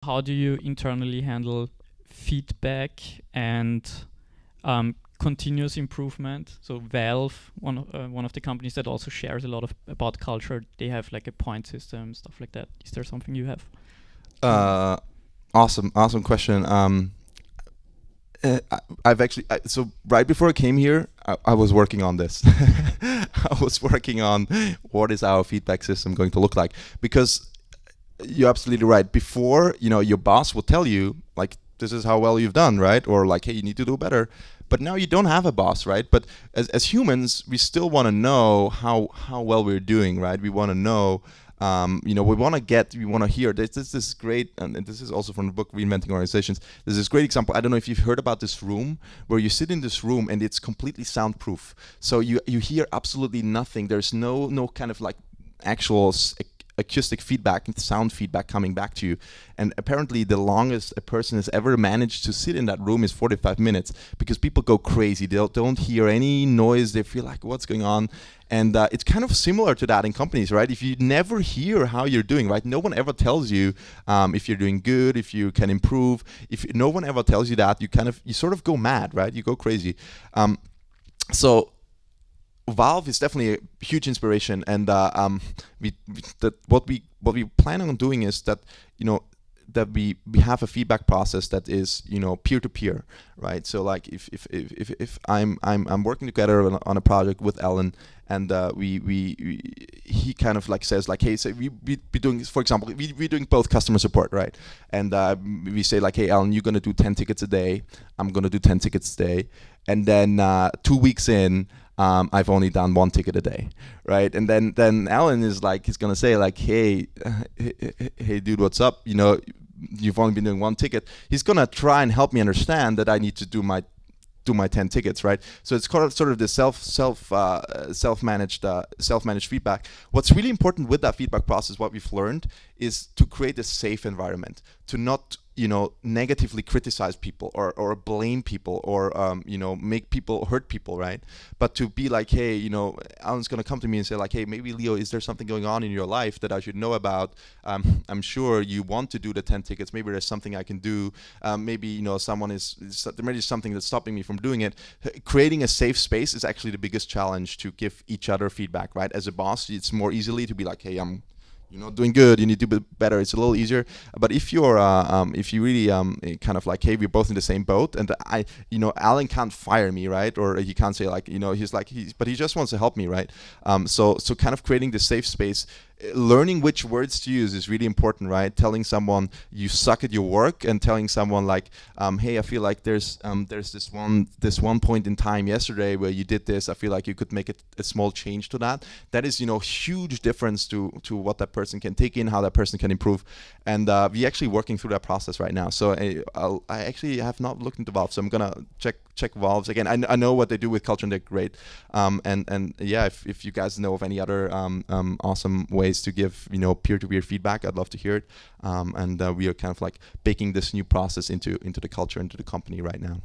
how do you internally handle feedback and continuous improvement? So Valve, one of the companies that also shares a lot of about culture, they have like a point system, stuff like that. Is there something you have? Uh, awesome question. I've actually so right before I came here, I was working on this. I was working on what is our feedback system going to look like, because you're absolutely right. Before, your boss will tell you like, this is how well you've done, right? Or like, hey, you need to do better. But now you don't have a boss, right? But as humans, we still want to know how well we're doing, right? We want to know, we want to hear. This great, and this is also from the book Reinventing Organizations. There's this great example. I don't know if you've heard about this room where you sit in this room and it's completely soundproof. So you hear absolutely nothing. There's no kind of like actual acoustic feedback and sound feedback coming back to you. And apparently the longest a person has ever managed to sit in that room is 45 minutes, because people go crazy. They don't hear any noise. They feel like, what's going on? And it's kind of similar to that in companies, right? If you never hear how you're doing, right? No one ever tells you if you're doing good, if you can improve. If no one ever tells you that, you sort of go mad, right? You go crazy. So Valve is definitely a huge inspiration, and what we plan on doing is that that we have a feedback process that is peer to peer, right? So like if I'm working together on a project with Alan, and he kind of like says like, hey, so we be doing, for example, we're doing both customer support, right? And we say like, hey Alan, you're gonna do 10 tickets a day, I'm gonna do 10 tickets a day, and then 2 weeks in, I've only done 1 ticket a day, right? And then Alan is like, he's gonna say like, hey dude, what's up? You've only been doing 1 ticket. He's gonna try and help me understand that I need to do my 10 tickets, right? So it's sort of the self-managed feedback. What's really important with that feedback process, what we've learned, is to create a safe environment, to not negatively criticize people or blame people or make people hurt people, right? But to be like, hey, Alan's gonna come to me and say like, hey, maybe Leo, is there something going on in your life that I should know about? I'm sure you want to do the 10 tickets. Maybe there's something I can do. Maybe there may be something that's stopping me from doing it. Creating a safe space is actually the biggest challenge, to give each other feedback, right? As a boss, it's more easily to be like, hey, I'm doing good, you need to do better. It's a little easier. But if you really kind of like, hey, we're both in the same boat, and Alan can't fire me, right? Or he can't say like, but he just wants to help me, right? So kind of creating the safe space. Learning which words to use is really important, right? Telling someone you suck at your work, and telling someone like, hey, I feel like there's this one point in time yesterday where you did this. I feel like you could make a small change to that. That is huge difference to what that person can take in, how that person can improve. And we're actually working through that process right now. So I actually have not looked into Valve, so I'm gonna check Valve's again. I know what they do with culture, and they're great. And yeah, if you guys know of any other awesome ways to give peer-to-peer feedback, I'd love to hear it. And we are kind of like baking this new process into the culture, into the company right now.